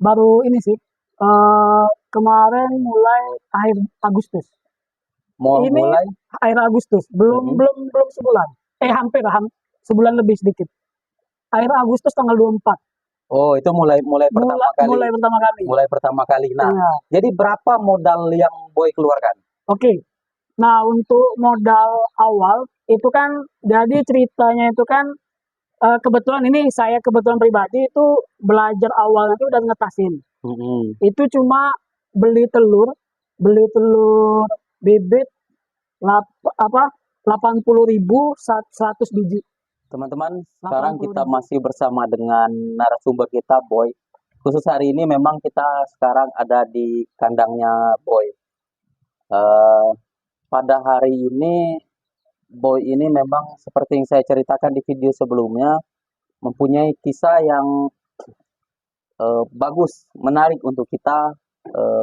Baru ini sih, kemarin mulai akhir Agustus. Mau Ini mulai? akhir Agustus, belum Mm-mm. belum belum sebulan. Hampir sebulan lebih sedikit. Akhir Agustus tanggal 24. Oh, itu mulai mulai pertama Mulai kali. mulai pertama kali. Mulai pertama kali. Nah, Iya. jadi berapa modal yang Boy keluarkan? Oke. Nah, untuk modal awal itu kan jadi ceritanya itu kan kebetulan ini saya kebetulan pribadi itu belajar awalnya itu udah ngetasin. Mm-mm. Itu cuma beli telur bebek apa 80.000 100 biji. Teman-teman, sekarang kita 80.000. masih bersama dengan narasumber kita, Boy. Khusus hari ini memang kita sekarang ada di kandangnya Boy. Eh, pada hari ini, Boy ini memang seperti yang saya ceritakan di video sebelumnya, mempunyai kisah yang bagus, menarik untuk kita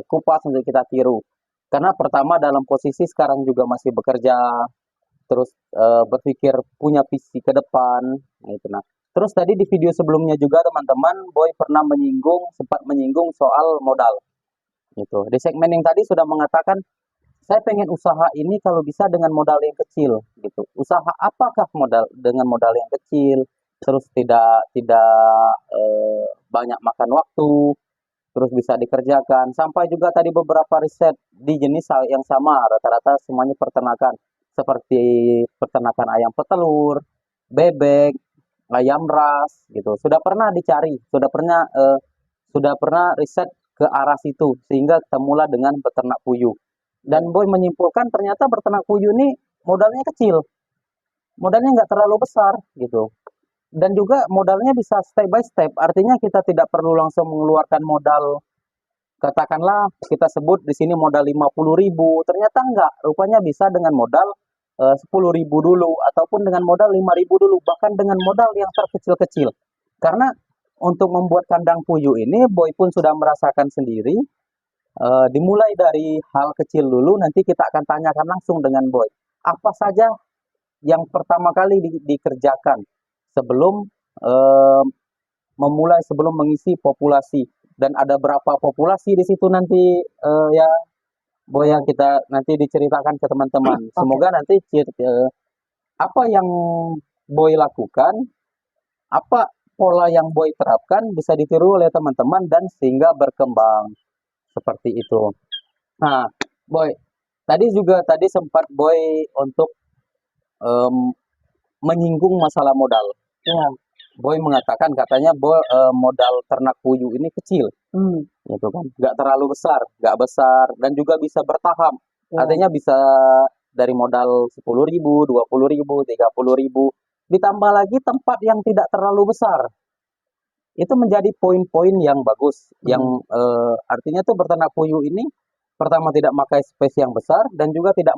kupas, untuk kita tiru. Karena pertama dalam posisi sekarang juga masih bekerja, terus berpikir punya visi ke depan, gitu. Nah, terus tadi di video sebelumnya juga teman-teman, Boy pernah sempat menyinggung soal modal, gitu. Di segmen yang tadi sudah mengatakan, saya pengen usaha ini kalau bisa dengan modal yang kecil, gitu. Usaha apakah dengan modal yang kecil, terus tidak tidak banyak makan waktu, terus bisa dikerjakan. Sampai juga tadi beberapa riset di jenis yang sama, rata-rata semuanya peternakan, seperti peternakan ayam petelur, bebek, ayam ras, gitu. Sudah pernah dicari, sudah pernah riset ke arah situ, sehingga ketemulah dengan beternak puyuh. Dan Boy menyimpulkan ternyata beternak puyuh ini modalnya kecil, modalnya nggak terlalu besar, gitu. Dan juga modalnya bisa step by step, artinya kita tidak perlu langsung mengeluarkan modal. Katakanlah kita sebut di sini modal 50.000, ternyata enggak, rupanya bisa dengan modal 10.000 dulu, ataupun dengan modal 5.000 dulu, bahkan dengan modal yang terkecil-kecil. Karena untuk membuat kandang puyuh ini, Boy pun sudah merasakan sendiri, dimulai dari hal kecil dulu, nanti kita akan tanyakan langsung dengan Boy. Apa saja yang pertama kali dikerjakan sebelum eh, sebelum mengisi populasi, dan ada berapa populasi di situ nanti ya Boy, yang kita nanti diceritakan ke teman-teman. Oke. Semoga nanti apa yang Boy lakukan, apa pola yang Boy terapkan bisa ditiru oleh teman-teman dan sehingga berkembang seperti itu. Nah, Boy, tadi sempat Boy untuk em, menyinggung masalah modal. Ya. Boy mengatakan katanya modal ternak puyuh ini kecil, Hmm. gitu kan, nggak terlalu besar, nggak besar, dan juga bisa bertahap. Ya. Artinya bisa dari modal 10.000, 20.000, 30.000, ditambah lagi tempat yang tidak terlalu besar. Itu menjadi poin-poin yang bagus, yang artinya tuh beternak puyuh ini pertama tidak memakai space yang besar, dan juga tidak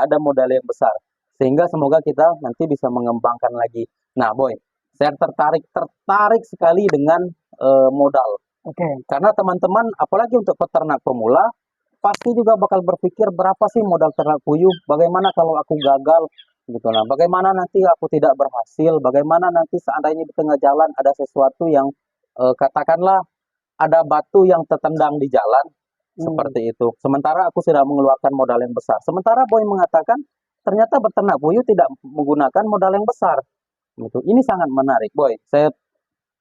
ada modal yang besar, sehingga semoga kita nanti bisa mengembangkan lagi. Nah, Boy, saya tertarik sekali dengan modal. Oke. Karena teman-teman, apalagi untuk peternak pemula, pasti juga bakal berpikir berapa sih modal ternak puyuh, bagaimana kalau aku gagal, gitu. Nah, bagaimana nanti aku tidak berhasil, bagaimana nanti seandainya di tengah jalan ada sesuatu yang katakanlah ada batu yang tertendang di jalan, seperti itu. Sementara aku sudah mengeluarkan modal yang besar. Sementara Boy mengatakan ternyata beternak puyuh tidak menggunakan modal yang besar. Gitu. Ini sangat menarik, Boy. Saya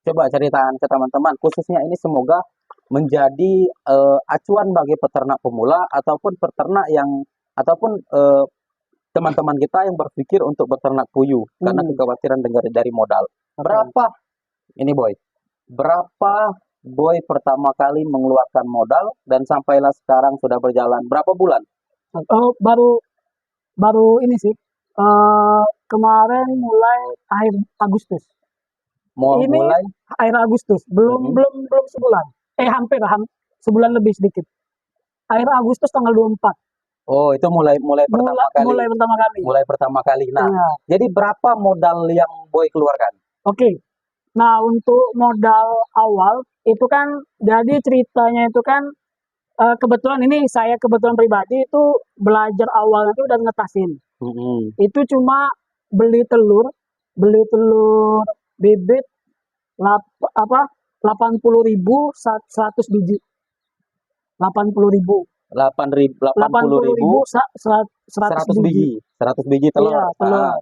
coba ceritakan ke teman-teman, khususnya ini semoga menjadi acuan bagi peternak pemula ataupun peternak yang ataupun teman-teman kita yang berpikir untuk beternak puyuh karena kekhawatiran dari modal. Berapa ini, Boy? Berapa Boy pertama kali mengeluarkan modal dan sampailah sekarang sudah berjalan berapa bulan? Oh, baru ini sih. Kemarin mulai akhir Agustus. Mau Ini mulai? akhir Agustus, belum Mm-mm. belum belum sebulan. Hampir sebulan lebih sedikit. Akhir Agustus tanggal 24. Oh, itu mulai mulai pertama kali. Mulai pertama kali. Mulai pertama kali. Nah, Iya. jadi berapa modal yang Boy keluarkan? Oke. Nah, untuk modal awal itu kan jadi ceritanya itu kan kebetulan ini saya kebetulan pribadi itu belajar awalnya itu udah ngetasin. Mm-mm. Itu cuma beli telur bebek 80.000 100 biji. 80.000. 80.000 100 100 biji. biji. 100 biji telur. Iya, telur. Ah,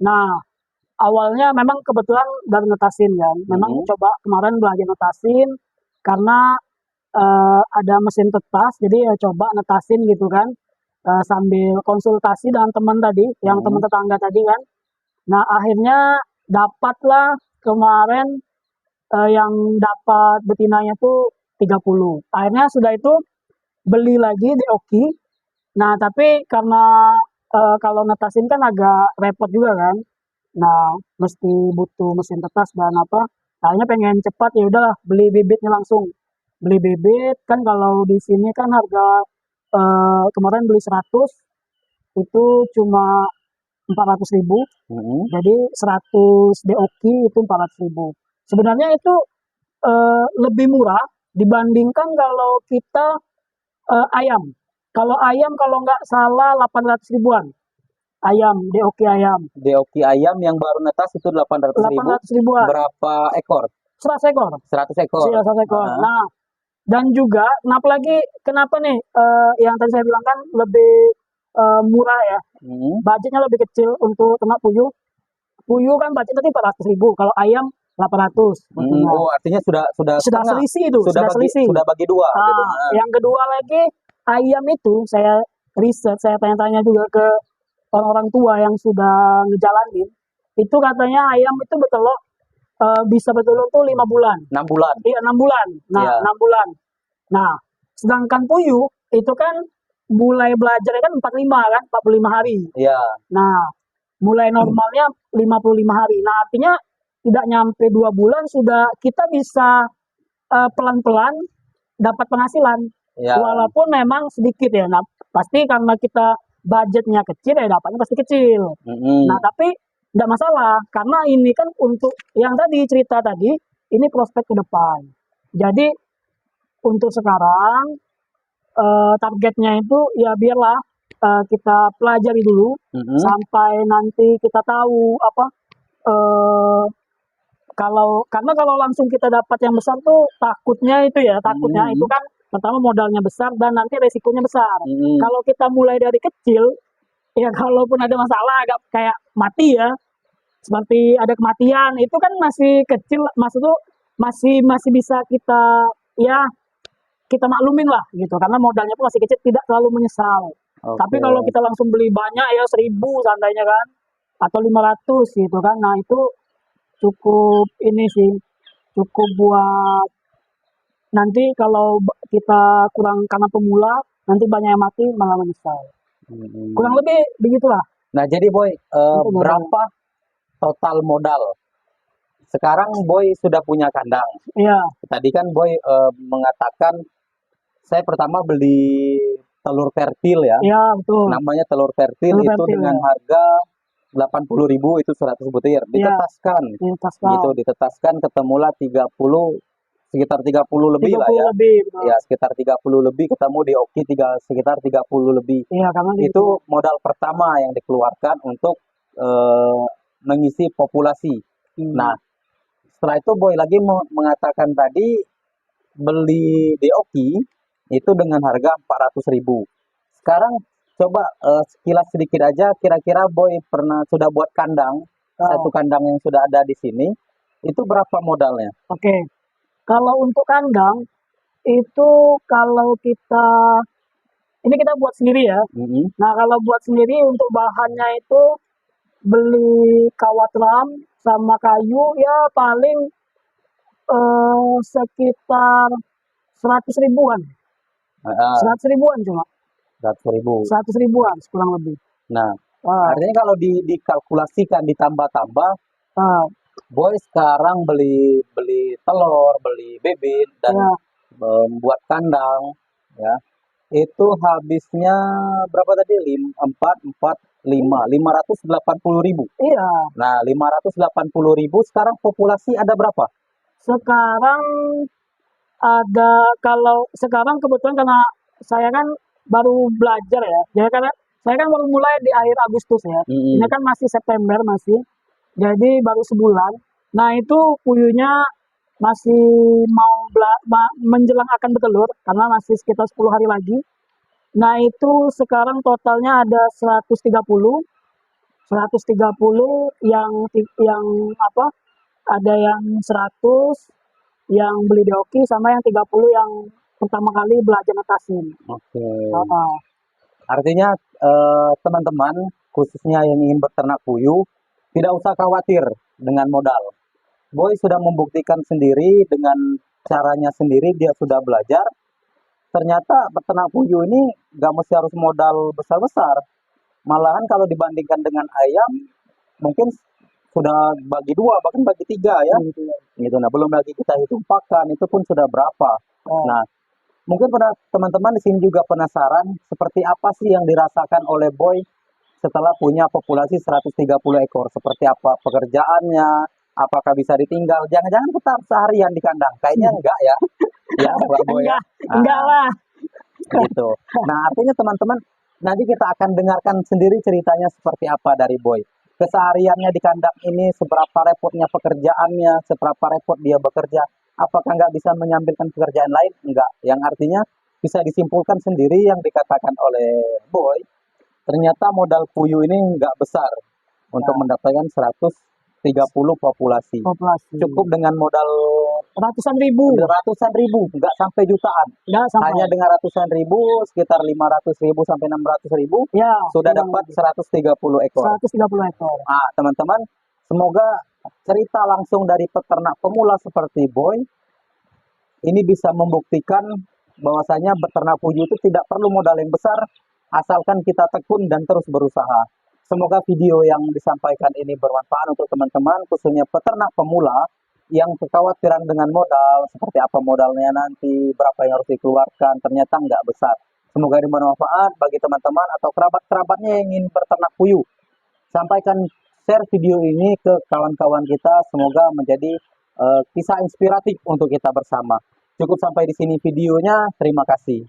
Nah, awalnya memang kebetulan dari netasin kan. Memang mm-mm, coba kemarin belajar netasin karena ada mesin tetas, jadi ya coba netasin gitu kan. Sambil konsultasi dengan teman tadi, yang teman mm-mm, tetangga tadi kan. Nah, akhirnya dapatlah kemarin yang dapat betinanya tuh 30. Akhirnya sudah itu beli lagi di Oki. Nah, tapi karena kalau netasin kan agak repot juga kan. Nah, mesti butuh mesin tetas dan apa. Akhirnya pengen cepat ya udahlah beli bibitnya langsung. Beli bibit kan kalau di sini kan harga kemarin beli 100 itu cuma 400.000. mm-mm. Jadi 100 DOQ itu 400.000. Sebenarnya itu lebih murah dibandingkan kalau kita ayam. Kalau ayam kalau nggak salah 800 ribuan. Ayam, DOQ ayam. DOQ ayam yang baru netas itu 800.000. 800 ribuan. Berapa ekor? 100 ekor. 100 ekor. 100 ekor. Ah, Nah, dan juga kenapa nih yang tadi saya bilang kan lebih murah ya. mm-mm. Budgetnya lebih kecil untuk ternak puyuh. Puyuh kan budget tadi 400.000. Kalau ayam 800 tentunya. Oh, artinya sudah Sudah setengah. selisih itu, sudah selisih. Sudah bagi dua gitu. Nah, yang kedua lagi ayam itu saya riset, saya tanya-tanya juga ke orang-orang tua yang sudah ngejalanin. Itu katanya ayam itu bertelur bisa bertelur tuh 5 bulan. 6 bulan. Iya, 6 bulan. Nah, Iya. 6 bulan. Nah, sedangkan puyuh itu kan mulai belajarnya kan 45 kan, 45 hari. Iya. Nah, mulai normalnya 55 hari. Nah, artinya tidak nyampe 2 bulan sudah kita bisa pelan-pelan dapat penghasilan. Iya. Walaupun memang sedikit ya. Nah, pasti karena kita budgetnya kecil ya dapatnya pasti kecil. Mm-mm. Nah, tapi tidak masalah karena ini kan untuk yang tadi cerita tadi ini prospek ke depan. Jadi untuk sekarang targetnya itu ya biarlah kita pelajari dulu Mm-mm. sampai nanti kita tahu apa eh, karena kalau langsung kita dapat yang besar tuh takutnya itu kan pertama modalnya besar dan nanti resikonya besar. Mm-mm. Kalau kita mulai dari kecil ya kalaupun ada masalah agak kayak mati ya seperti ada kematian itu kan masih kecil maksud tuh masih bisa kita kita maklumin lah gitu karena modalnya pun masih kecil tidak terlalu menyesal. Tapi Oke. kalau kita langsung beli banyak ya 1.000 seandainya kan atau 500 gitu kan. Nah, itu cukup ini sih cukup buat nanti kalau kita kurang karena pemula nanti banyak yang mati malah menyesal. Mm-mm. Kurang lebih begitulah. Nah, jadi Boy, Untuk modal. berapa total modal? Sekarang Boy sudah punya kandang. Iya, Tadi kan Boy mengatakan saya pertama beli telur fertil ya. iya betul. Namanya telur fertil Telur itu fertil, dengan ya. harga 80.000 itu 100 butir. Ditetaskan. Ditaskan. Gitu, ditetaskan ketemulah 30 sekitar 30 lebih 30 lah ya. lebih betul. Ya, sekitar 30 lebih ketemu di Oki sekitar 30 lebih. Iya, karena Itu modal pertama yang dikeluarkan untuk mengisi populasi. Nah, setelah itu Boy lagi mengatakan tadi beli di Oki itu dengan harga 400.000. Sekarang coba sekilas sedikit aja kira-kira Boy sudah buat kandang, satu kandang yang sudah ada di sini, itu berapa modalnya? Oke. Kalau untuk kandang itu kalau ini kita buat sendiri ya. Mm-mm. Nah, kalau buat sendiri untuk bahannya itu beli kawat ram sama kayu ya paling sekitar 100 ribuan. Ah, 100 ribuan cuma. 100.000. 100 ribuan kurang lebih. Nah, Ah, artinya kalau dikalkulasikan ditambah-tambah, ah, Boy sekarang beli beli telur, beli bibit dan ya, membuat kandang, ya itu habisnya berapa tadi? 580.000. iya. Nah, 580.000 sekarang populasi ada berapa? Sekarang ada kalau sekarang kebetulan karena saya kan baru belajar ya. Jadi karena saya kan baru mulai di akhir Agustus ya. Mm-mm. Ini kan masih September masih. Jadi baru sebulan. Nah, itu puyuhnya masih mau menjelang akan bertelur karena masih sekitar 10 hari lagi. Nah, itu sekarang totalnya ada 130. 130 yang apa? Ada yang 100 yang beli di Oki sama yang 30 yang pertama kali belajar netasin. Oke. Heeh. Artinya teman-teman khususnya yang ingin beternak puyuh tidak usah khawatir dengan modal. Boy sudah membuktikan sendiri dengan caranya sendiri, dia sudah belajar. Ternyata beternak puyuh ini nggak mesti harus modal besar-besar. Malahan kalau dibandingkan dengan ayam, mungkin sudah bagi dua, bahkan bagi tiga ya. Gitu. Nah, belum lagi kita hitung pakan, itu pun sudah berapa. Oh. Nah, mungkin pada teman-teman di sini juga penasaran seperti apa sih yang dirasakan oleh Boy setelah punya populasi 130 ekor. Seperti apa pekerjaannya, apakah bisa ditinggal? Jangan-jangan tetap seharian di kandang. Kayaknya enggak ya. Ya, Pak Boy ya. Enggak lah. Gitu. Nah, artinya teman-teman, nanti kita akan dengarkan sendiri ceritanya seperti apa dari Boy. Kesehariannya di kandang ini, seberapa repotnya pekerjaannya, seberapa repot dia bekerja. Apakah nggak bisa menyambilkan pekerjaan lain? Enggak. Yang artinya bisa disimpulkan sendiri yang dikatakan oleh Boy. Ternyata modal puyuh ini nggak besar untuk mendapatkan 130 populasi. Cukup dengan modal ratusan ribu, nggak sampai jutaan. Nggak sampai. Hanya dengan ratusan ribu, sekitar 500.000 sampai 600.000, Ya, sudah dapat 130 ekor. 130 ekor. Ah, teman-teman, semoga cerita langsung dari peternak pemula seperti Boy ini bisa membuktikan bahwasanya beternak puyuh itu tidak perlu modal yang besar, asalkan kita tekun dan terus berusaha. Semoga video yang disampaikan ini bermanfaat untuk teman-teman, khususnya peternak pemula yang kekhawatiran dengan modal, seperti apa modalnya nanti, berapa yang harus dikeluarkan, ternyata nggak besar. Semoga ini bermanfaat bagi teman-teman atau kerabat-kerabatnya yang ingin beternak puyuh. Sampaikan, share video ini ke kawan-kawan kita, semoga menjadi kisah inspiratif untuk kita bersama. Cukup sampai di sini videonya, terima kasih.